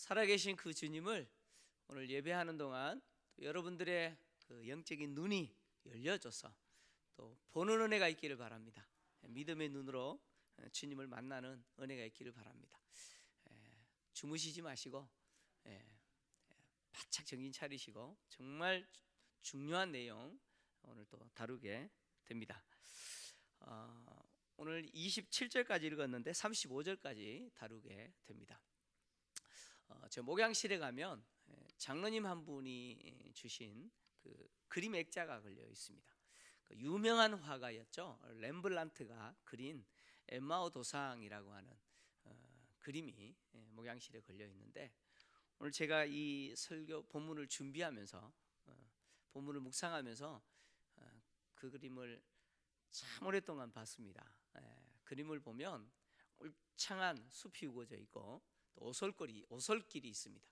살아계신 그 주님을 오늘 예배하는 동안 여러분들의 그 영적인 눈이 열려져서 또 보는 은혜가 있기를 바랍니다. 믿음의 눈으로 주님을 만나는 은혜가 있기를 바랍니다. 주무시지 마시고 바짝 정신 차리시고 정말 중요한 내용 오늘 또 다루게 됩니다. 오늘 27절까지 읽었는데 35절까지 다루게 됩니다. 저 목양실에 가면 장로님 한 분이 주신 그 그림 액자가 걸려 있습니다. 그 유명한 화가였죠. 렘블란트가 그린 엠마오 도상이라고 하는 그림이 목양실에 걸려 있는데, 오늘 제가 이 설교 본문을 준비하면서 본문을 묵상하면서 그 그림을 참 오랫동안 봤습니다. 그림을 보면 울창한 숲이 우거져 있고 또 오솔길이 있습니다.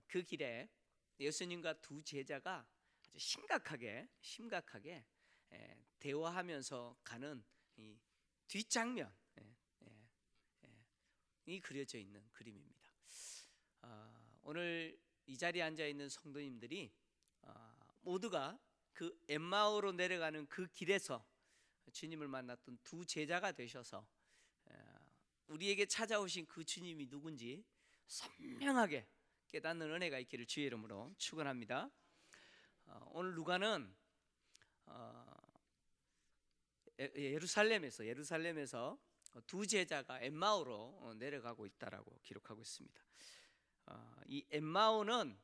그 길에 예수님과 두 제자가 아주 심각하게 대화하면서 가는 이 뒷장면이 그려져 있는 그림입니다. 오늘 이 자리에 앉아 있는 성도님들이 모두가 그 엠마오로 내려가는 그 길에서 주님을 만났던 두 제자가 되셔서 우리에게 찾아오신 그 주님이 누군지 선명하게 깨닫는 은혜가 있기를 주의 이름으로 축원합니다. 오늘 루가는 예루살렘에서 두 제자가 엠마오로 내려가고 있다라고 기록하고 있습니다. 이 엠마오는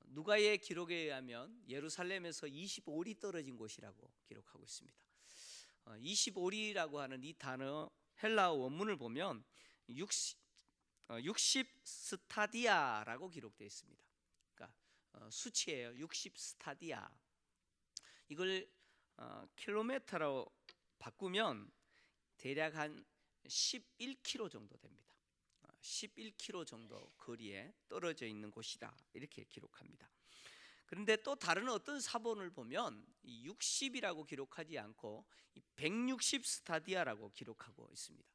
누가의 기록에 의하면 예루살렘에서 25리 떨어진 곳이라고 기록하고 있습니다. 25리라고 하는 이 단어 헬라어 원문을 보면 60 스타디아라고 기록되어 있습니다. 그러니까 수치예요. 60 스타디아. 이걸 킬로미터로 바꾸면 대략 한 11km 정도 됩니다. 11km 정도 거리에 떨어져 있는 곳이다, 이렇게 기록합니다. 그런데 또 다른 어떤 사본을 보면 60이라고 기록하지 않고 160 스타디아라고 기록하고 있습니다.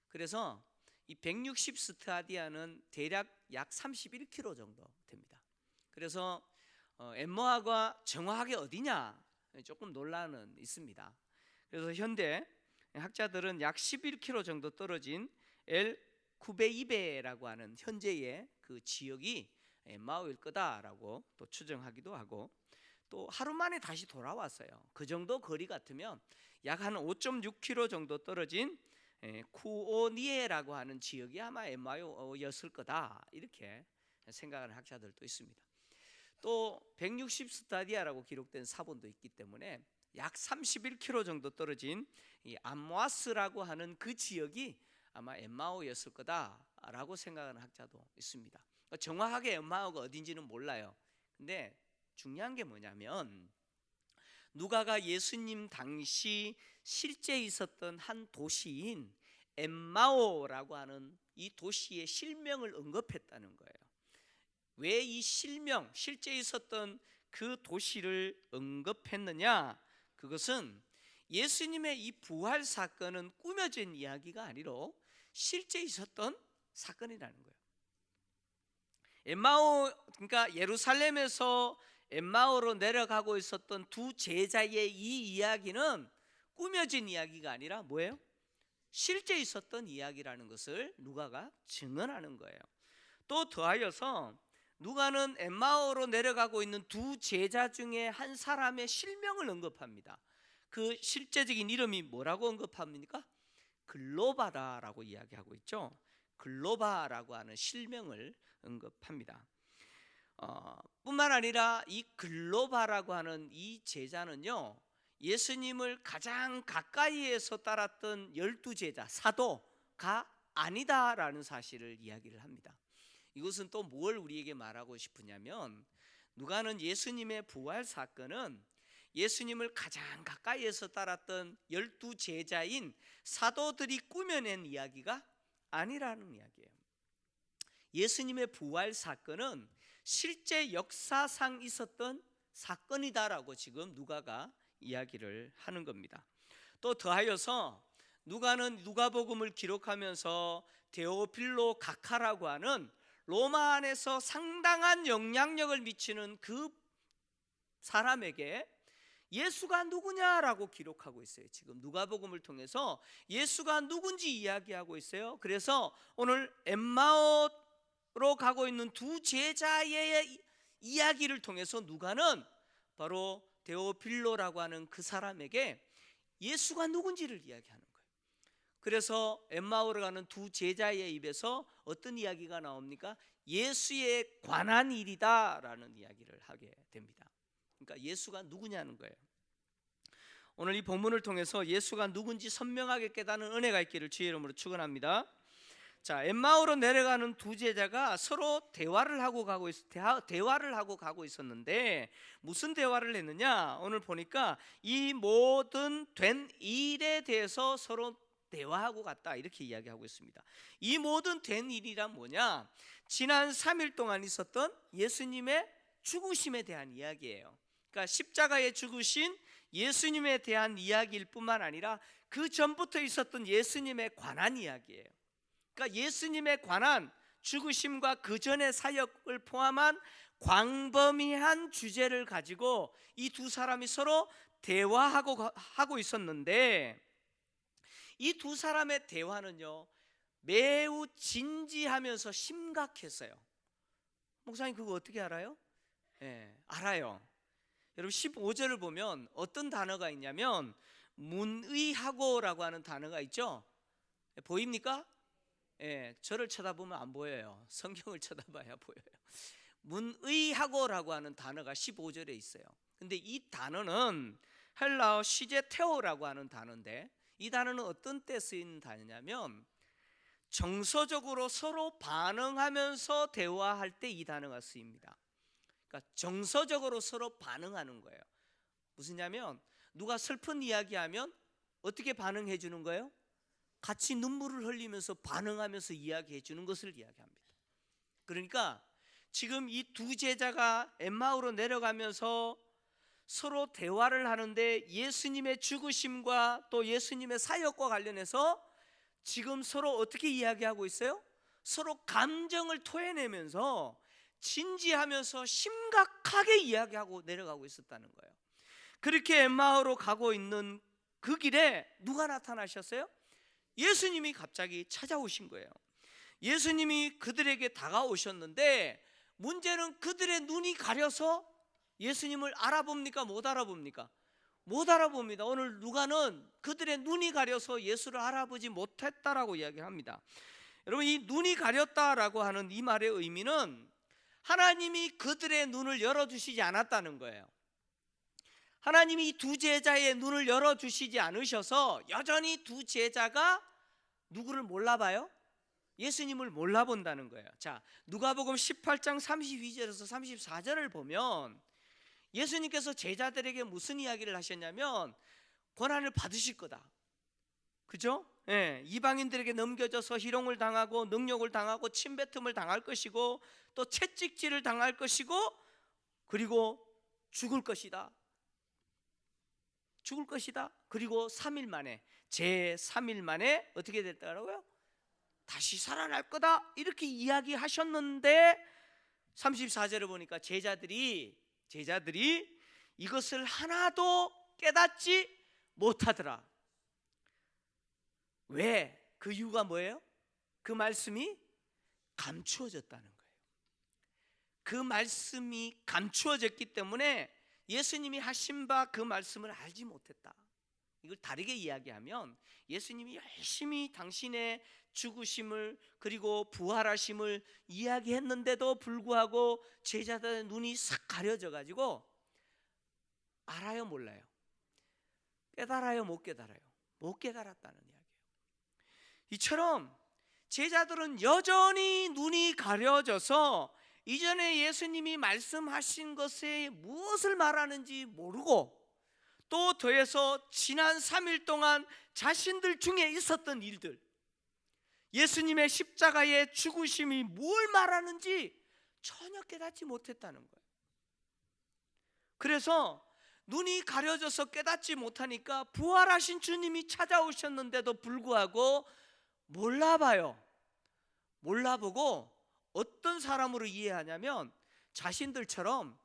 그래서 이 160 스타디아는 대략 약 31km 정도 됩니다. 그래서 엠마오가 정확하게 어디냐 조금 논란은 있습니다. 그래서 현대 학자들은 약 11km 정도 떨어진 엘 쿠베이베라고 하는 현재의 그 지역이 엠마오일 거다라고 또 추정하기도 하고, 또 하루 만에 다시 돌아왔어요. 그 정도 거리 같으면 약 한 5.6km 정도 떨어진 쿠오니에라고 하는 지역이 아마 엠마오였을 거다, 이렇게 생각하는 학자들도 있습니다. 또 160 스타디아라고 기록된 사본도 있기 때문에 약 31km 정도 떨어진 이 암와스라고 하는 그 지역이 아마 엠마오였을 거다라고 생각하는 학자도 있습니다. 정확하게 엠마오가 어딘지는 몰라요. 근데 중요한 게 뭐냐면 누가가 예수님 당시 실제 있었던 한 도시인 엠마오라고 하는 이 도시의 실명을 언급했다는 거예요. 왜 이 실제 있었던 그 도시를 언급했느냐? 그것은 예수님의 이 부활 사건은 꾸며진 이야기가 아니라 실제 있었던 사건이라는 거예요. 엠마오, 그러니까 예루살렘에서 엠마오로 내려가고 있었던 두 제자의 이 이야기는 꾸며진 이야기가 아니라 뭐예요? 실제 있었던 이야기라는 것을 누가가 증언하는 거예요. 또 더하여서 누가는 엠마오로 내려가고 있는 두 제자 중에 한 사람의 실명을 언급합니다. 그 실제적인 이름이 뭐라고 언급합니까? 글로바다라고 이야기하고 있죠. 글로바라고 하는 실명을 언급합니다. 뿐만 아니라 이 글로바라고 하는 이 제자는요, 예수님을 가장 가까이에서 따랐던 12제자 사도가 아니다라는 사실을 이야기를 합니다. 이것은 또 뭘 우리에게 말하고 싶으냐면, 누가는 예수님의 부활 사건은 예수님을 가장 가까이에서 따랐던 12제자인 사도들이 꾸며낸 이야기가 아니라는 이야기예요. 예수님의 부활 사건은 실제 역사상 있었던 사건이다라고 지금 누가가 이야기를 하는 겁니다. 또 더하여서 누가는 누가복음을 기록하면서 데오필로 각하라고 하는 로마 안에서 상당한 영향력을 미치는 그 사람에게 예수가 누구냐라고 기록하고 있어요. 지금 누가복음을 통해서 예수가 누군지 이야기하고 있어요. 그래서 오늘 엠마오로 가고 있는 두 제자의 이야기를 통해서 누가는 바로 데오필로라고 하는 그 사람에게 예수가 누군지를 이야기하는 거예요. 그래서 엠마오로 가는 두 제자의 입에서 어떤 이야기가 나옵니까? 예수에 관한 일이다라는 이야기를 하게 됩니다. 그러니까 예수가 누구냐는 거예요. 오늘 이 본문을 통해서 예수가 누군지 선명하게 깨닫는 은혜가 있기를 주의 이름으로 축원합니다. 자, 엠마오로 내려가는 두 제자가 서로 대화를 하고 가고 있었는데 무슨 대화를 했느냐? 오늘 보니까 이 모든 된 일에 대해서 서로 대화하고 갔다 이렇게 이야기하고 있습니다. 이 모든 된 일이란 뭐냐? 지난 3일 동안 있었던 예수님의 죽으심에 대한 이야기예요. 그러니까 십자가에 죽으신 예수님에 대한 이야기일 뿐만 아니라 그 전부터 있었던 예수님에 관한 이야기예요. 그러니까 예수님에 관한 죽으심과 그 전의 사역을 포함한 광범위한 주제를 가지고 이 두 사람이 서로 대화하고 있었는데 이 두 사람의 대화는요 매우 진지하면서 심각했어요. 목사님 그거 어떻게 알아요? 알아요. 여러분 15절을 보면 어떤 단어가 있냐면 문의하고라고 하는 단어가 있죠. 보입니까? 저를 쳐다보면 안 보여요. 성경을 쳐다봐야 보여요. 문의하고라고 하는 단어가 15절에 있어요. 근데 이 단어는 헬라어 시제테오라고 하는 단어인데 이 단어는 어떤 때 쓰이는 단어냐면 정서적으로 서로 반응하면서 대화할 때 이 단어가 쓰입니다. 그러니까 정서적으로 서로 반응하는 거예요. 무슨냐면 누가 슬픈 이야기하면 어떻게 반응해 주는 거예요? 같이 눈물을 흘리면서 반응하면서 이야기해 주는 것을 이야기합니다. 그러니까 지금 이 두 제자가 엠마오로 내려가면서 서로 대화를 하는데 예수님의 죽으심과 또 예수님의 사역과 관련해서 지금 서로 어떻게 이야기하고 있어요? 서로 감정을 토해내면서 진지하면서 심각하게 이야기하고 내려가고 있었다는 거예요. 그렇게 엠마오로 가고 있는 그 길에 누가 나타나셨어요? 예수님이 갑자기 찾아오신 거예요. 예수님이 그들에게 다가오셨는데 문제는 그들의 눈이 가려서 예수님을 알아봅니까? 못 알아봅니까? 못 알아봅니다. 오늘 누가는 그들의 눈이 가려서 예수를 알아보지 못했다라고 이야기합니다. 여러분 이 눈이 가렸다라고 하는 이 말의 의미는 하나님이 그들의 눈을 열어주시지 않았다는 거예요. 하나님이 두 제자의 눈을 열어주시지 않으셔서 여전히 두 제자가 누구를 몰라봐요? 예수님을 몰라본다는 거예요. 자, 누가복음 18장 32절에서 34절을 보면 예수님께서 제자들에게 무슨 이야기를 하셨냐면 고난을 받으실 거다. 그죠? 이방인들에게 넘겨져서 희롱을 당하고 능욕을 당하고 침뱉음을 당할 것이고 또 채찍질을 당할 것이고 그리고 죽을 것이다. 죽을 것이다. 그리고 3일 만에 제3일 만에 어떻게 됐다고요? 다시 살아날 거다. 이렇게 이야기하셨는데 34절을 보니까 제자들이 이것을 하나도 깨닫지 못하더라. 왜? 그 이유가 뭐예요? 그 말씀이 감추어졌다는 거예요. 그 말씀이 감추어졌기 때문에 예수님이 하신 바 그 말씀을 알지 못했다. 이걸 다르게 이야기하면 예수님이 열심히 당신의 죽으심을 그리고 부활하심을 이야기했는데도 불구하고 제자들의 눈이 싹 가려져 가지고 알아요 몰라요? 깨달아요 못 깨달아요? 못 깨달았다는 이야기예요. 이처럼 제자들은 여전히 눈이 가려져서 이전에 예수님이 말씀하신 것에 무엇을 말하는지 모르고 또 더해서 지난 3일 동안 자신들 중에 있었던 일들, 예수님의 십자가의 죽으심이 뭘 말하는지 전혀 깨닫지 못했다는 거예요. 그래서 눈이 가려져서 깨닫지 못하니까 부활하신 주님이 찾아오셨는데도 불구하고 몰라보고 어떤 사람으로 이해하냐면 자신들처럼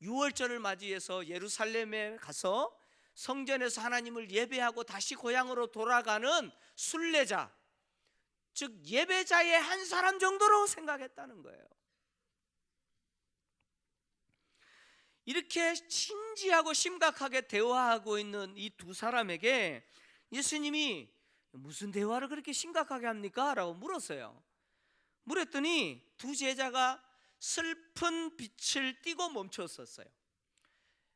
유월절을 맞이해서 예루살렘에 가서 성전에서 하나님을 예배하고 다시 고향으로 돌아가는 순례자, 즉 예배자의 한 사람 정도로 생각했다는 거예요. 이렇게 진지하고 심각하게 대화하고 있는 이 두 사람에게 예수님이 무슨 대화를 그렇게 심각하게 합니까? 라고 물었어요. 물었더니 두 제자가 슬픈 빛을 띠고 멈췄었어요.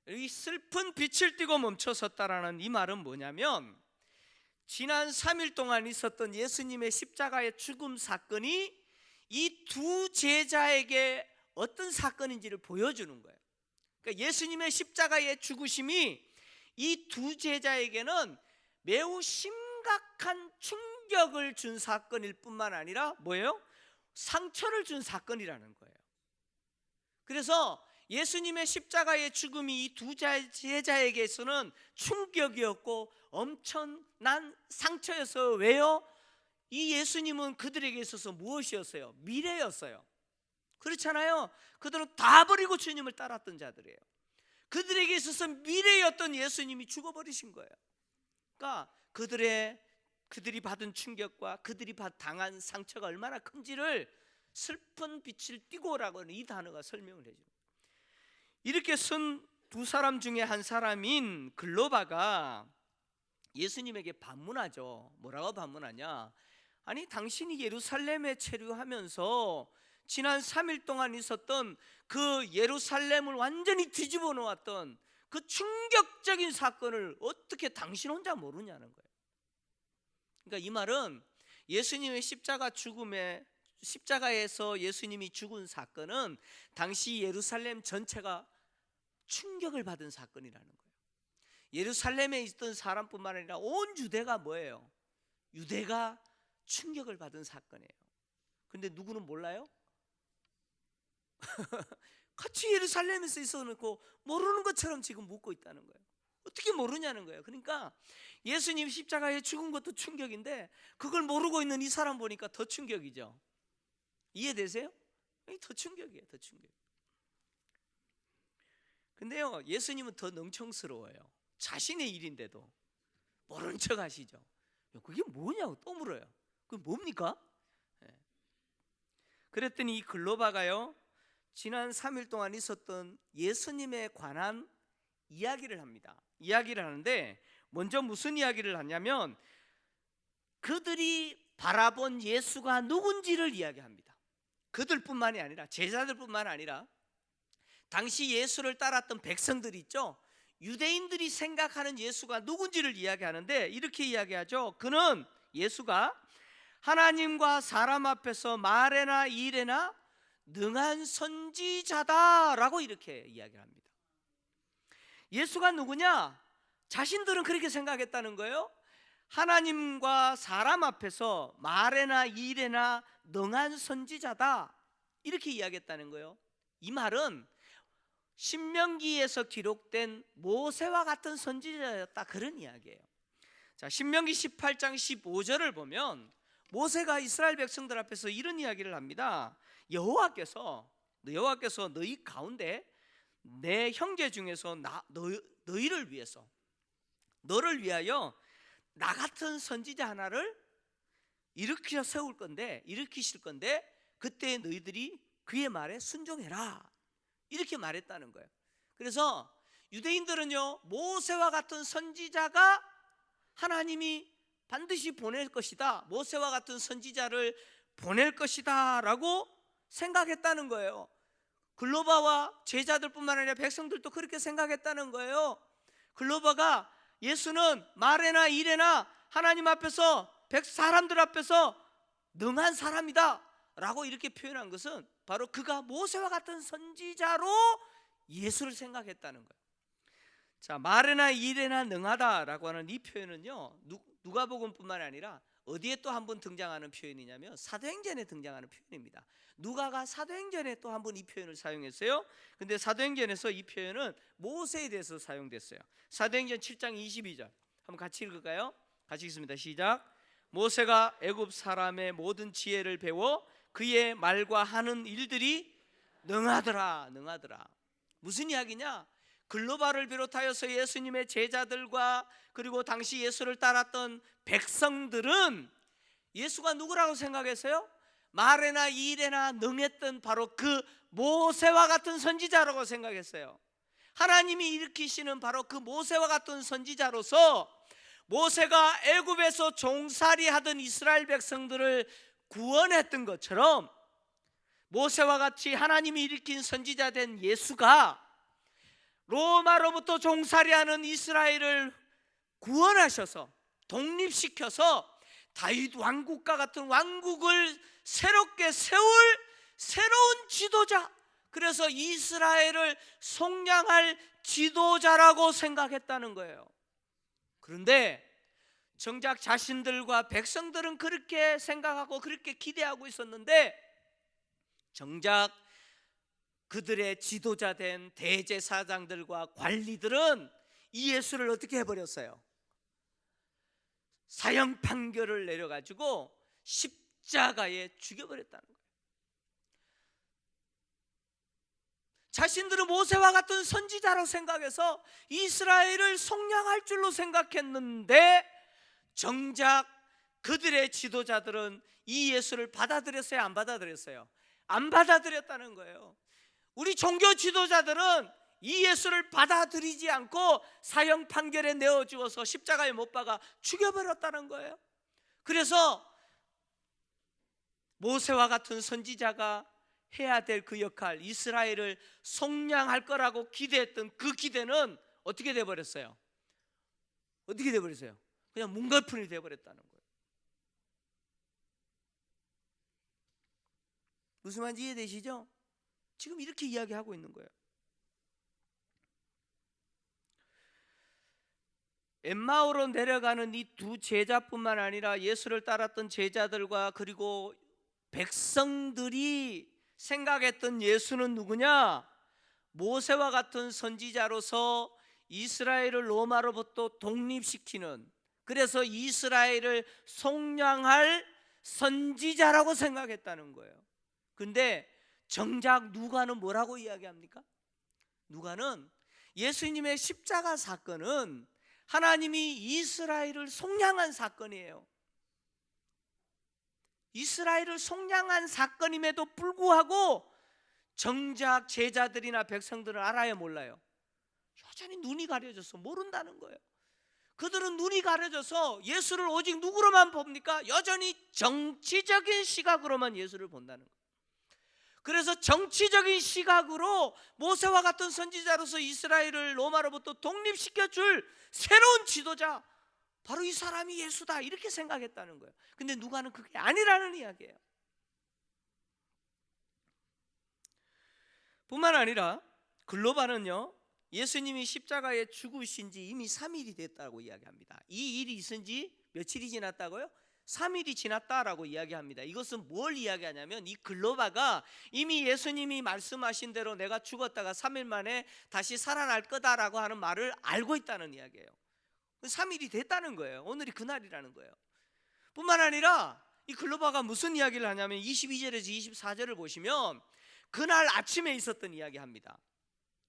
이 슬픈 빛을 띠고 멈춰섰다라는 이 말은 뭐냐면 지난 3일 동안 있었던 예수님의 십자가의 죽음 사건이 이 두 제자에게 어떤 사건인지를 보여주는 거예요. 그러니까 예수님의 십자가의 죽으심이 이 두 제자에게는 매우 심각한 충격을 준 사건일 뿐만 아니라 뭐예요? 상처를 준 사건이라는 거예요. 그래서 예수님의 십자가의 죽음이 이 두 제자에게서는 충격이었고 엄청난 상처였어요. 왜요? 이 예수님은 그들에게 있어서 무엇이었어요? 미래였어요. 그렇잖아요. 그들은 다 버리고 주님을 따랐던 자들이에요. 그들에게 있어서 미래였던 예수님이 죽어버리신 거예요. 그러니까 그들이 받은 충격과 그들이 당한 상처가 얼마나 큰지를 슬픈 빛을 띠고라고 하는 이 단어가 설명을 해줘요. 이렇게 쓴 두 사람 중에 한 사람인 글로바가 예수님에게 반문하죠. 뭐라고 반문하냐? 아니 당신이 예루살렘에 체류하면서 지난 3일 동안 있었던 그 예루살렘을 완전히 뒤집어 놓았던 그 충격적인 사건을 어떻게 당신 혼자 모르냐는 거예요. 그러니까 이 말은 예수님의 십자가에서 예수님이 죽은 사건은 당시 예루살렘 전체가 충격을 받은 사건이라는 거예요. 예루살렘에 있던 사람뿐만 아니라 온 유대가 뭐예요? 유대가 충격을 받은 사건이에요. 근데 누구는 몰라요? 같이 예루살렘에서 있어놓고 모르는 것처럼 지금 묻고 있다는 거예요. 어떻게 모르냐는 거예요. 그러니까 예수님 십자가에 죽은 것도 충격인데 그걸 모르고 있는 이 사람 보니까 더 충격이죠. 이해되세요? 더 충격이에요. 더 충격. 근데요 예수님은 더 능청스러워요. 자신의 일인데도 모른 척 하시죠. 그게 뭐냐고 또 물어요. 그게 뭡니까? 그랬더니 이 글로바가요 지난 3일 동안 있었던 예수님에 관한 이야기를 합니다. 이야기를 하는데 먼저 무슨 이야기를 하냐면 그들이 바라본 예수가 누군지를 이야기합니다. 그들뿐만이 아니라 제자들뿐만 아니라 당시 예수를 따랐던 백성들이 있죠. 유대인들이 생각하는 예수가 누군지를 이야기하는데 이렇게 이야기하죠. 그는 예수가 하나님과 사람 앞에서 말에나 일에나 능한 선지자다라고 이렇게 이야기를 합니다. 예수가 누구냐? 자신들은 그렇게 생각했다는 거예요. 하나님과 사람 앞에서 말에나 일에나 능한 선지자다 이렇게 이야기했다는 거예요. 이 말은 신명기에서 기록된 모세와 같은 선지자였다 그런 이야기예요. 자, 신명기 18장 15절을 보면 모세가 이스라엘 백성들 앞에서 이런 이야기를 합니다. 여호와께서 너희 가운데 내 형제 중에서 너희를 위해서 너를 위하여 나 같은 선지자 하나를 일으키실 건데 그때 너희들이 그의 말에 순종해라 이렇게 말했다는 거예요. 그래서 유대인들은요 모세와 같은 선지자가 하나님이 반드시 보낼 것이다, 모세와 같은 선지자를 보낼 것이다 라고 생각했다는 거예요. 글로바와 제자들뿐만 아니라 백성들도 그렇게 생각했다는 거예요. 글로바가 예수는 말에나 일에나 하나님 앞에서 사람들 앞에서 능한 사람이다 라고 이렇게 표현한 것은 바로 그가 모세와 같은 선지자로 예수를 생각했다는 거예요. 자, 말에나 일에나 능하다라고 하는 이 표현은요 누가복음뿐만 아니라 어디에 또 한 번 등장하는 표현이냐면 사도행전에 등장하는 표현입니다. 누가가 사도행전에 또 한 번 이 표현을 사용했어요. 근데 사도행전에서 이 표현은 모세에 대해서 사용됐어요. 사도행전 7장 22절 한번 같이 읽을까요? 같이 읽습니다. 시작. 모세가 애굽 사람의 모든 지혜를 배워 그의 말과 하는 일들이 능하더라. 무슨 이야기냐? 글로바를 비롯하여서 예수님의 제자들과 그리고 당시 예수를 따랐던 백성들은 예수가 누구라고 생각했어요? 말에나 일에나 능했던 바로 그 모세와 같은 선지자라고 생각했어요. 하나님이 일으키시는 바로 그 모세와 같은 선지자로서 모세가 애굽에서 종살이하던 이스라엘 백성들을 구원했던 것처럼 모세와 같이 하나님이 일으킨 선지자 된 예수가 로마로부터 종살이하는 이스라엘을 구원하셔서 독립시켜서 다윗 왕국과 같은 왕국을 새롭게 세울 새로운 지도자, 그래서 이스라엘을 속량할 지도자라고 생각했다는 거예요. 그런데 정작 자신들과 백성들은 그렇게 생각하고 그렇게 기대하고 있었는데 정작 그들의 지도자 된 대제사장들과 관리들은 이 예수를 어떻게 해버렸어요? 사형 판결을 내려가지고 십자가에 죽여버렸다는 거예요. 자신들은 모세와 같은 선지자로 생각해서 이스라엘을 속량할 줄로 생각했는데 정작 그들의 지도자들은 이 예수를 받아들였어요? 안 받아들였어요? 안 받아들였다는 거예요. 우리 종교 지도자들은 이 예수를 받아들이지 않고 사형 판결에 내어주어서 십자가에 못 박아 죽여버렸다는 거예요. 그래서 모세와 같은 선지자가 해야 될 그 역할, 이스라엘을 속량할 거라고 기대했던 그 기대는 어떻게 돼버렸어요? 어떻게 돼버렸어요? 그냥 문거풀이 돼버렸다는 거예요. 무슨 말인지 이해되시죠? 지금 이렇게 이야기하고 있는 거예요. 엠마오로 내려가는 이 두 제자뿐만 아니라 예수를 따랐던 제자들과 그리고 백성들이 생각했던 예수는 누구냐? 모세와 같은 선지자로서 이스라엘을 로마로부터 독립시키는, 그래서 이스라엘을 속량할 선지자라고 생각했다는 거예요. 근데 정작 누가는 뭐라고 이야기합니까? 누가는 예수님의 십자가 사건은 하나님이 이스라엘을 속량한 사건이에요. 이스라엘을 속량한 사건임에도 불구하고 정작 제자들이나 백성들은 알아요, 몰라요? 여전히 눈이 가려져서 모른다는 거예요. 그들은 눈이 가려져서 예수를 오직 누구로만 봅니까? 여전히 정치적인 시각으로만 예수를 본다는 거예요. 그래서 정치적인 시각으로 모세와 같은 선지자로서 이스라엘을 로마로부터 독립시켜줄 새로운 지도자, 바로 이 사람이 예수다, 이렇게 생각했다는 거예요. 근데 누가는 그게 아니라는 이야기예요. 뿐만 아니라 글로바는요, 예수님이 십자가에 죽으신 지 이미 3일이 됐다고 이야기합니다. 이 일이 있은 지 며칠이 지났다고요? 3일이 지났다라고 이야기합니다. 이것은 뭘 이야기하냐면 이 글로바가 이미 예수님이 말씀하신 대로 내가 죽었다가 3일 만에 다시 살아날 거다라고 하는 말을 알고 있다는 이야기예요. 3일이 됐다는 거예요. 오늘이 그날이라는 거예요. 뿐만 아니라 이 글로바가 무슨 이야기를 하냐면 22절에서 24절을 보시면 그날 아침에 있었던 이야기합니다.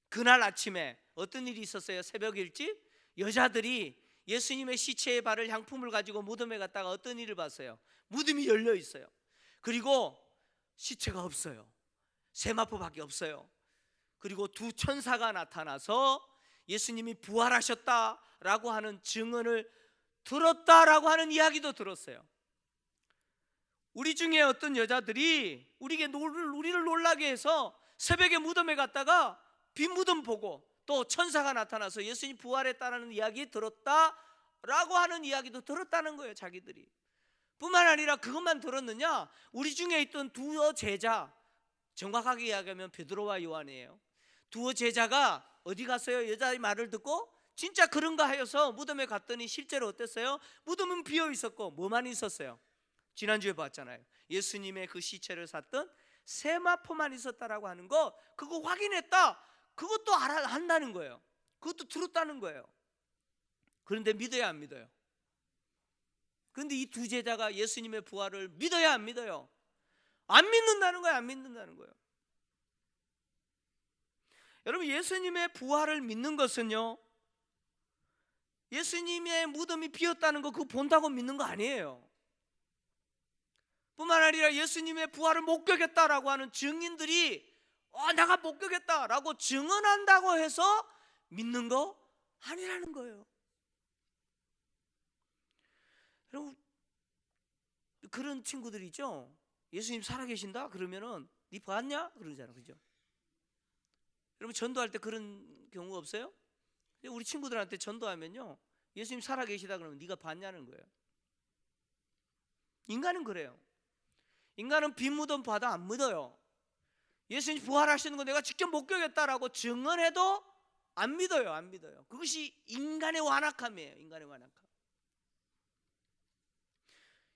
그날 아침에 어떤 일이 있었어요? 새벽 일찍 여자들이 예수님의 시체에 바를 향품을 가지고 무덤에 갔다가 어떤 일을 봤어요? 무덤이 열려 있어요. 그리고 시체가 없어요. 세마포밖에 없어요. 그리고 두 천사가 나타나서 예수님이 부활하셨다라고 하는 증언을 들었다라고 하는 이야기도 들었어요. 우리 중에 어떤 여자들이 우리를 놀라게 해서 새벽에 무덤에 갔다가 빈 무덤 보고 또 천사가 나타나서 예수님 부활했다는 이야기 들었다라고 하는 이야기도 들었다는 거예요, 자기들이. 뿐만 아니라 그것만 들었느냐, 우리 중에 있던 두어 제자, 정확하게 이야기하면 베드로와 요한이에요. 두어 제자가 어디 갔어요? 여자의 말을 듣고 진짜 그런가 하여서 무덤에 갔더니 실제로 어땠어요? 무덤은 비어 있었고 뭐만 있었어요? 지난주에 봤잖아요. 예수님의 그 시체를 샀던 세마포만 있었다라고 하는 거, 그거 확인했다. 그것도 한다는 거예요. 그것도 들었다는 거예요. 그런데 믿어야 안 믿어요? 그런데 이 두 제자가 예수님의 부활을 믿어야 안 믿어요? 안 믿는다는 거예요. 안 믿는다는 거예요. 여러분, 예수님의 부활을 믿는 것은요, 예수님의 무덤이 비었다는 거 그거 본다고 믿는 거 아니에요. 뿐만 아니라 예수님의 부활을 목격했다라고 하는 증인들이 내가 목격했다라고 증언한다고 해서 믿는 거 아니라는 거예요. 여러분, 그런 친구들이 있죠. 예수님 살아계신다? 그러면은 네 봤냐? 그러잖아, 그죠? 여러분, 전도할 때 그런 경우 없어요? 우리 친구들한테 전도하면요, 예수님 살아계시다 그러면 네가 봤냐는 거예요. 인간은 그래요. 인간은 빈 무덤 봐도 안 믿어요. 예수님 부활하시는 거 내가 직접 목격했다라고 증언해도 안 믿어요. 안 믿어요. 그것이 인간의 완악함이에요. 인간의 완악함.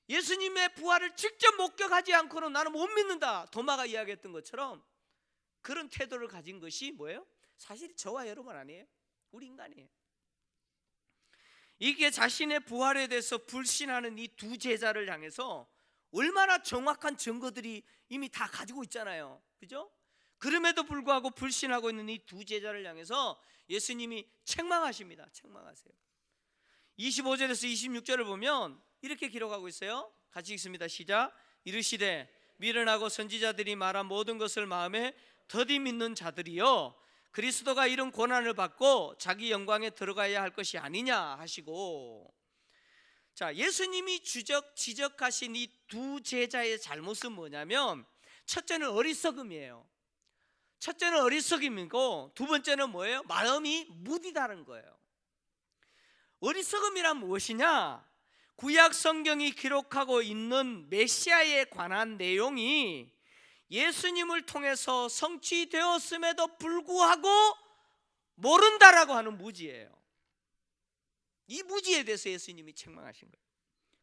예수님의 부활을 직접 목격하지 않고는 나는 못 믿는다, 도마가 이야기했던 것처럼 그런 태도를 가진 것이 뭐예요? 사실 저와 여러분 아니에요. 우리 인간이에요. 이게 자신의 부활에 대해서 불신하는 이 두 제자를 향해서 얼마나 정확한 증거들이 이미 다 가지고 있잖아요, 그죠? 그럼에도 불구하고 불신하고 있는 이 두 제자를 향해서 예수님이 책망하십니다. 책망하세요. 25절에서 26절을 보면 이렇게 기록하고 있어요. 같이 읽습니다. 시작. 이르시되 미련하고 선지자들이 말한 모든 것을 마음에 더디 믿는 자들이여, 그리스도가 이런 고난을 받고 자기 영광에 들어가야 할 것이 아니냐 하시고, 자, 예수님이 지적하신 이 두 제자의 잘못은 뭐냐면, 첫째는 어리석음이에요. 첫째는 어리석음이고, 두 번째는 뭐예요? 마음이 무디다는 거예요. 어리석음이란 무엇이냐? 구약 성경이 기록하고 있는 메시아에 관한 내용이 예수님을 통해서 성취되었음에도 불구하고 모른다라고 하는 무지예요. 이 무지에 대해서 예수님이 책망하신 거예요.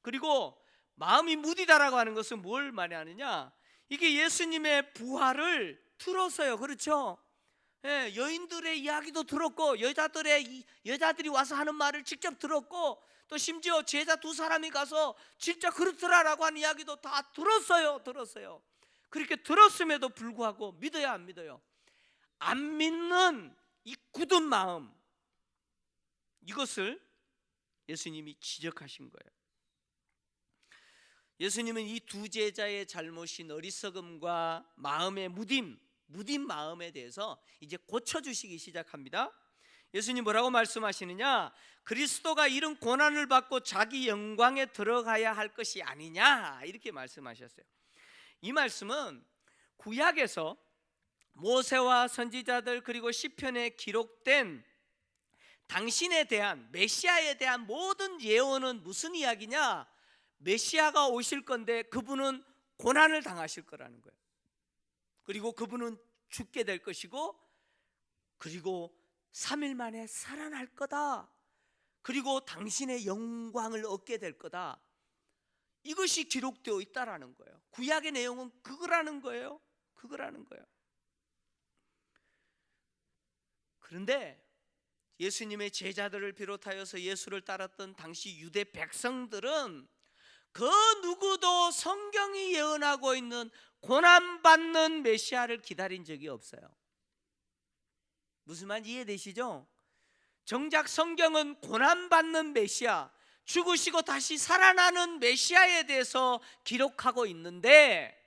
그리고 마음이 무디다라고 하는 것은 뭘 말하느냐? 이게 예수님의 부활을 들어서요. 그렇죠? 예, 여인들의 이야기도 들었고, 여자들이 와서 하는 말을 직접 들었고, 또 심지어 제자 두 사람이 가서 진짜 그렇더라라고 하는 이야기도 다 들었어요. 그렇게 들었음에도 불구하고 믿어야 안 믿어요? 안 믿는 이 굳은 마음, 이것을 예수님이 지적하신 거예요. 예수님은 이 두 제자의 잘못인 어리석음과 마음의 무딘 마음에 대해서 이제 고쳐주시기 시작합니다. 예수님 뭐라고 말씀하시느냐? 그리스도가 이런 고난을 받고 자기 영광에 들어가야 할 것이 아니냐, 이렇게 말씀하셨어요. 이 말씀은 구약에서 모세와 선지자들 그리고 시편에 기록된 당신에 대한, 메시아에 대한 모든 예언은 무슨 이야기냐? 메시아가 오실 건데 그분은 고난을 당하실 거라는 거예요. 그리고 그분은 죽게 될 것이고, 그리고 3일 만에 살아날 거다. 그리고 당신의 영광을 얻게 될 거다. 이것이 기록되어 있다라는 거예요. 구약의 내용은 그거라는 거예요. 그런데 예수님의 제자들을 비롯하여서 예수를 따랐던 당시 유대 백성들은 그 누구도 성경이 예언하고 있는 고난받는 메시아를 기다린 적이 없어요. 무슨 말인지 이해되시죠? 정작 성경은 고난받는 메시아, 죽으시고 다시 살아나는 메시아에 대해서 기록하고 있는데,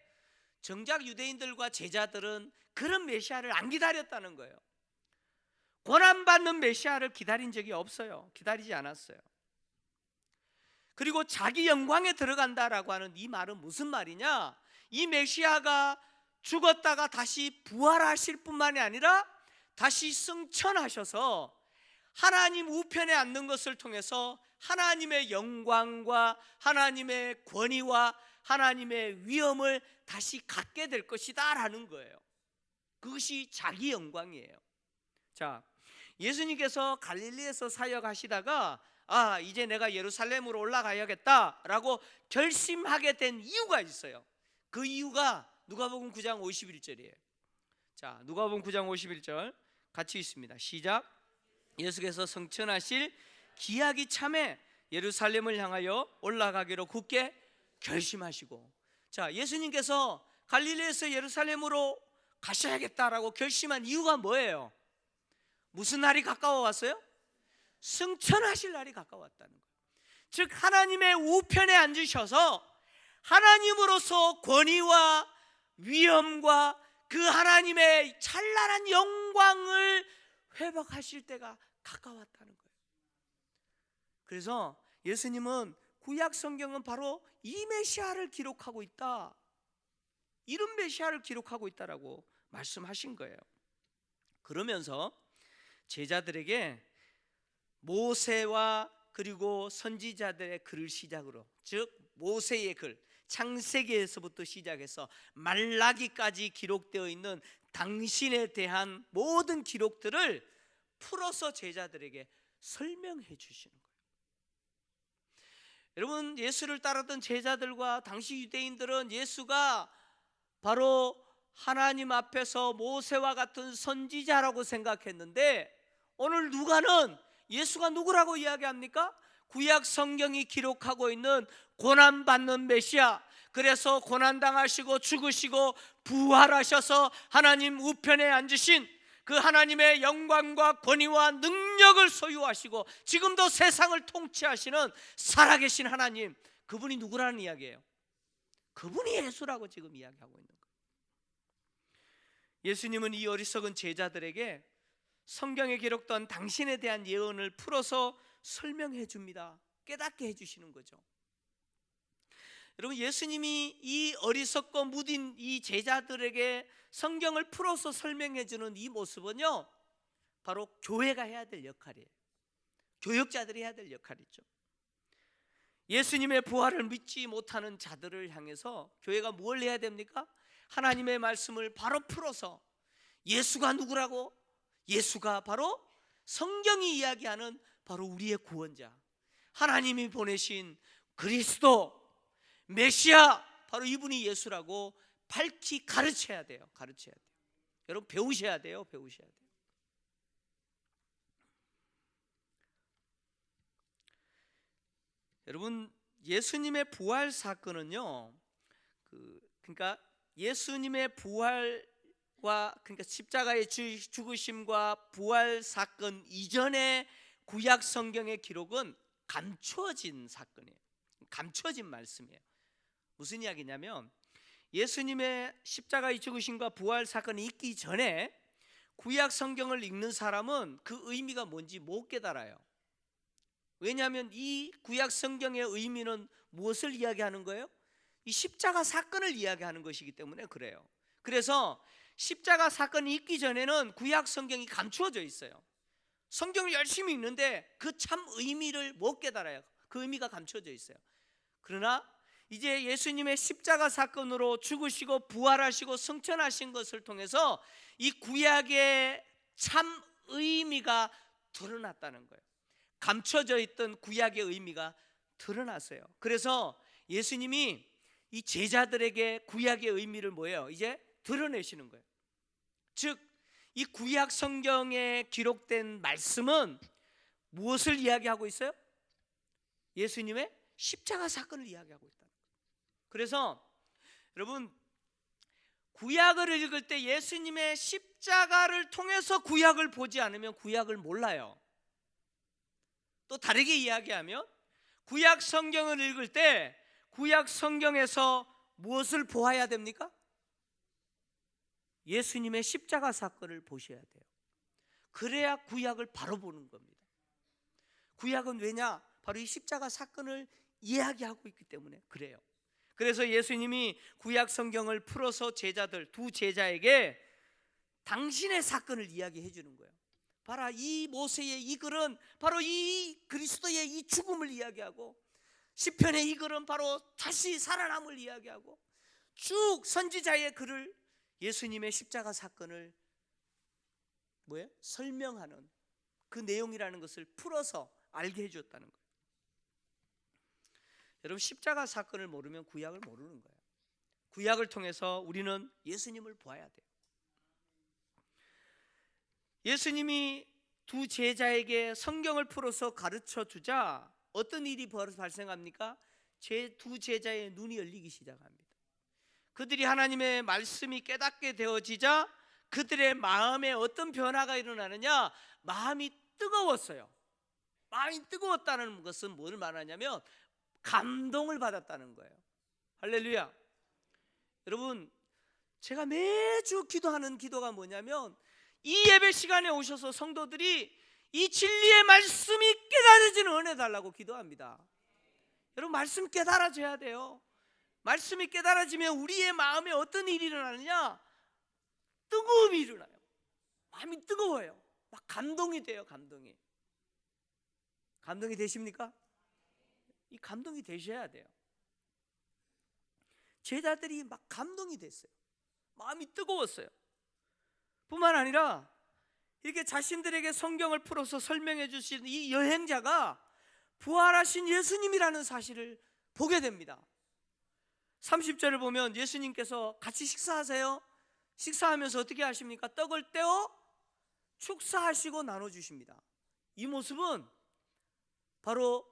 정작 유대인들과 제자들은 그런 메시아를 안 기다렸다는 거예요. 고난받는 메시아를 기다린 적이 없어요. 기다리지 않았어요. 그리고 자기 영광에 들어간다라고 하는 이 말은 무슨 말이냐? 이 메시아가 죽었다가 다시 부활하실 뿐만이 아니라 다시 승천하셔서 하나님 우편에 앉는 것을 통해서 하나님의 영광과 하나님의 권위와 하나님의 위엄을 다시 갖게 될 것이다 라는 거예요. 그것이 자기 영광이에요. 자, 예수님께서 갈릴리에서 사역하시다가 이제 내가 예루살렘으로 올라가야겠다라고 결심하게 된 이유가 있어요. 그 이유가 누가복음 9장 51절이에요. 자, 누가복음 9장 51절 같이 있습니다. 시작. 예수께서 성천하실 기약이 참에 예루살렘을 향하여 올라가기로 굳게 결심하시고, 자, 예수님께서 갈릴리에서 예루살렘으로 가셔야겠다라고 결심한 이유가 뭐예요? 무슨 날이 가까워 왔어요? 승천하실 날이 가까웠다는 거예요. 즉 하나님의 우편에 앉으셔서 하나님으로서 권위와 위엄과 그 하나님의 찬란한 영광을 회복하실 때가 가까웠다는 거예요. 그래서 예수님은 구약 성경은 바로 이 메시아를 기록하고 있다, 이런 메시아를 기록하고 있다라고 말씀하신 거예요. 그러면서 제자들에게 모세와 그리고 선지자들의 글을 시작으로, 즉 모세의 글, 창세기에서부터 시작해서 말라기까지 기록되어 있는 당신에 대한 모든 기록들을 풀어서 제자들에게 설명해 주시는 거예요. 여러분, 예수를 따랐던 제자들과 당시 유대인들은 예수가 바로 하나님 앞에서 모세와 같은 선지자라고 생각했는데, 오늘 누가는 예수가 누구라고 이야기합니까? 구약 성경이 기록하고 있는 고난받는 메시아, 그래서 고난당하시고 죽으시고 부활하셔서 하나님 우편에 앉으신 그 하나님의 영광과 권위와 능력을 소유하시고 지금도 세상을 통치하시는 살아계신 하나님, 그분이 누구라는 이야기예요? 그분이 예수라고 지금 이야기하고 있는 거예요. 예수님은 이 어리석은 제자들에게 성경에 기록된 당신에 대한 예언을 풀어서 설명해 줍니다. 깨닫게 해주시는 거죠. 여러분, 예수님이 이 어리석고 무딘 이 제자들에게 성경을 풀어서 설명해 주는 이 모습은요, 바로 교회가 해야 될 역할이에요. 교역자들이 해야 될 역할이죠. 예수님의 부활을 믿지 못하는 자들을 향해서 교회가 뭘 해야 됩니까? 하나님의 말씀을 바로 풀어서 예수가 누구라고? 예수가 바로 성경이 이야기하는 바로 우리의 구원자, 하나님이 보내신 그리스도 메시아, 바로 이분이 예수라고 밝히 가르쳐야 돼요. 가르쳐야 돼요. 여러분, 배우셔야 돼요. 배우셔야 돼요. 여러분, 예수님의 부활 사건은요, 그러니까 예수님의 부활과, 그러니까 십자가의 죽으심과 부활 사건 이전의 구약 성경의 기록은 감추어진 사건이에요. 감추어진 말씀이에요. 무슨 이야기냐면, 예수님의 십자가의 죽으심과 부활 사건이 있기 전에 구약 성경을 읽는 사람은 그 의미가 뭔지 못 깨달아요. 왜냐하면 이 구약 성경의 의미는 무엇을 이야기하는 거예요? 이 십자가 사건을 이야기하는 것이기 때문에 그래요. 그래서 십자가 사건이 있기 전에는 구약 성경이 감추어져 있어요. 성경을 열심히 읽는데 그 참 의미를 못 깨달아요. 그 의미가 감추어져 있어요. 그러나 이제 예수님의 십자가 사건으로 죽으시고 부활하시고 승천하신 것을 통해서 이 구약의 참 의미가 드러났다는 거예요. 감춰져 있던 구약의 의미가 드러났어요. 그래서 예수님이 이 제자들에게 구약의 의미를 뭐예요? 이제 드러내시는 거예요. 즉, 이 구약 성경에 기록된 말씀은 무엇을 이야기하고 있어요? 예수님의 십자가 사건을 이야기하고 있다. 그래서 여러분, 구약을 읽을 때 예수님의 십자가를 통해서 구약을 보지 않으면 구약을 몰라요. 또 다르게 이야기하면 구약 성경을 읽을 때 구약 성경에서 무엇을 보아야 됩니까? 예수님의 십자가 사건을 보셔야 돼요. 그래야 구약을 바로 보는 겁니다. 구약은 왜냐? 바로 이 십자가 사건을 이야기하고 있기 때문에 그래요. 그래서 예수님이 구약 성경을 풀어서 제자들, 두 제자에게 당신의 사건을 이야기해 주는 거예요. 바로 이 모세의 이 글은 바로 이 그리스도의 이 죽음을 이야기하고, 시편의 이 글은 바로 다시 살아남을 이야기하고, 쭉 선지자의 글을 예수님의 십자가 사건을 설명하는 그 내용이라는 것을 풀어서 알게 해줬다는 거예요. 여러분, 십자가 사건을 모르면 구약을 모르는 거예요. 구약을 통해서 우리는 예수님을 봐야 돼요. 예수님이 두 제자에게 성경을 풀어서 가르쳐 주자 어떤 일이 발생합니까? 두 제자의 눈이 열리기 시작합니다. 그들이 하나님의 말씀이 깨닫게 되어지자 그들의 마음에 어떤 변화가 일어나느냐? 마음이 뜨거웠어요. 마음이 뜨거웠다는 것은 뭘 말하냐면 감동을 받았다는 거예요. 할렐루야. 여러분, 제가 매주 기도하는 기도가 뭐냐면 이 예배 시간에 오셔서 성도들이 이 진리의 말씀이 깨달아지는 은혜 달라고 기도합니다. 여러분, 말씀 깨달아져야 돼요. 말씀이 깨달아지면 우리의 마음에 어떤 일이 일어나느냐? 뜨거움이 일어나요. 마음이 뜨거워요. 막 감동이 돼요. 감동이 되십니까? 이 감동이 되셔야 돼요. 제자들이 막 감동이 됐어요. 마음이 뜨거웠어요. 뿐만 아니라 이렇게 자신들에게 성경을 풀어서 설명해 주신 이 여행자가 부활하신 예수님이라는 사실을 보게 됩니다. 30절을 보면 예수님께서 같이 식사하세요. 식사하면서 어떻게 하십니까? 떡을 떼어 축사하시고 나눠주십니다. 이 모습은 바로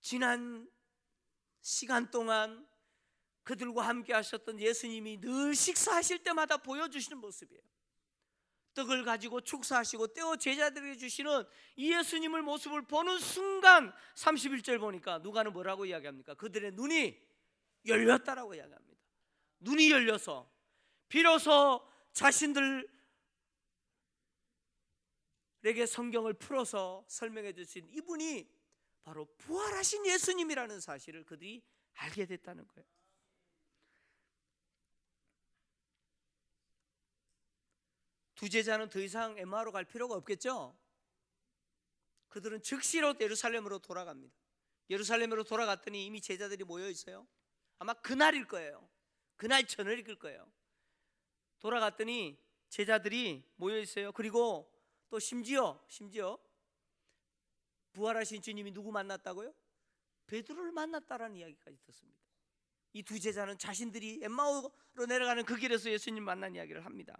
지난 시간 동안 그들과 함께 하셨던 예수님이 늘 식사하실 때마다 보여주시는 모습이에요. 떡을 가지고 축사하시고 떼어 제자들에게 주시는 이 예수님을 모습을 보는 순간 31절 보니까 누가는 뭐라고 이야기합니까? 그들의 눈이 열렸다라고 이야기합니다. 눈이 열려서 비로소 자신들에게 성경을 풀어서 설명해 주신 이분이 바로 부활하신 예수님이라는 사실을 그들이 알게 됐다는 거예요. 두 제자는 더 이상 엠마오로 갈 필요가 없겠죠? 그들은 즉시로 예루살렘으로 돌아갑니다. 예루살렘으로 돌아갔더니 이미 제자들이 모여 있어요. 아마 그날일 거예요. 그날 저녁일 거예요. 돌아갔더니 제자들이 모여 있어요. 그리고 또 심지어 부활하신 주님이 누구 만났다고요? 베드로를 만났다라는 이야기까지 듣습니다. 이 두 제자는 자신들이 엠마오로 내려가는 그 길에서 예수님 만난 이야기를 합니다.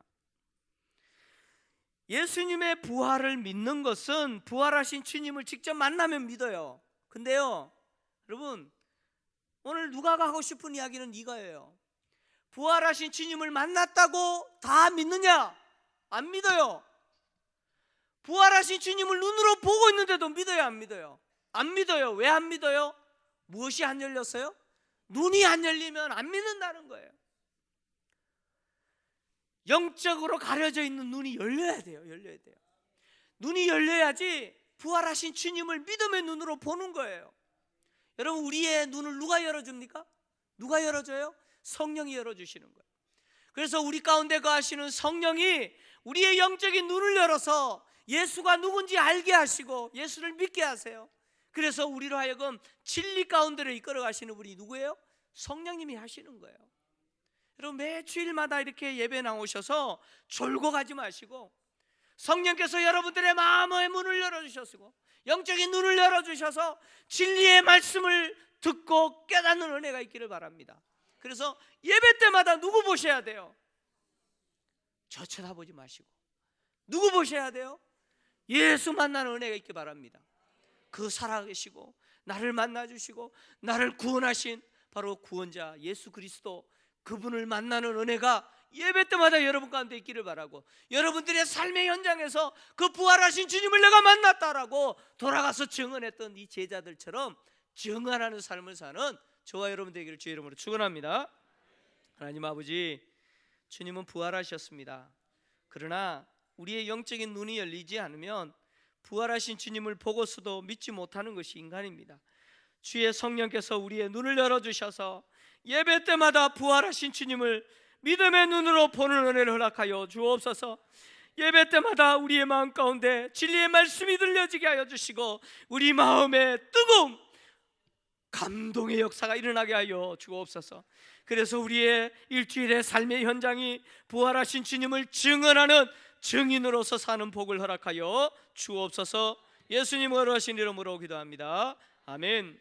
예수님의 부활을 믿는 것은 부활하신 주님을 직접 만나면 믿어요. 근데요, 여러분, 오늘 누가가 하고 싶은 이야기는 이거예요. 부활하신 주님을 만났다고 다 믿느냐? 안 믿어요. 부활하신 주님을 눈으로 보고 있는데도 믿어요, 안 믿어요? 안 믿어요. 왜 안 믿어요? 무엇이 안 열렸어요? 눈이 안 열리면 안 믿는다는 거예요. 영적으로 가려져 있는 눈이 열려야 돼요. 눈이 열려야지 부활하신 주님을 믿음의 눈으로 보는 거예요. 여러분, 우리의 눈을 누가 열어줍니까? 누가 열어줘요? 성령이 열어주시는 거예요. 그래서 우리 가운데 거하시는 성령이 우리의 영적인 눈을 열어서 예수가 누군지 알게 하시고 예수를 믿게 하세요. 그래서 우리로 하여금 진리 가운데로 이끌어 가시는 분이 누구예요? 성령님이 하시는 거예요. 여러분, 매 주일마다 이렇게 예배 나오셔서 졸고 가지 마시고 성령께서 여러분들의 마음의 문을 열어주셨고 영적인 눈을 열어주셔서 진리의 말씀을 듣고 깨닫는 은혜가 있기를 바랍니다. 그래서 예배 때마다 누구 보셔야 돼요? 저 쳐다보지 마시고 누구 보셔야 돼요? 예수 만나는 은혜가 있기 바랍니다. 그 살아계시고 나를 만나주시고 나를 구원하신 바로 구원자 예수 그리스도, 그분을 만나는 은혜가 예배 때마다 여러분 가운데 있기를 바라고, 여러분들의 삶의 현장에서 그 부활하신 주님을 내가 만났다라고 돌아가서 증언했던 이 제자들처럼 증언하는 삶을 사는 저와 여러분 되기를 주의 이름으로 축원합니다. 하나님 아버지, 주님은 부활하셨습니다. 그러나 우리의 영적인 눈이 열리지 않으면 부활하신 주님을 보고서도 믿지 못하는 것이 인간입니다. 주의 성령께서 우리의 눈을 열어주셔서 예배 때마다 부활하신 주님을 믿음의 눈으로 보는 은혜를 허락하여 주옵소서. 예배 때마다 우리의 마음 가운데 진리의 말씀이 들려지게 하여 주시고 우리 마음에 뜨거움, 감동의 역사가 일어나게 하여 주옵소서. 그래서 우리의 일주일의 삶의 현장이 부활하신 주님을 증언하는 증인으로서 사는 복을 허락하여 주옵소서. 예수님 어려우신 이름으로 기도합니다. 아멘.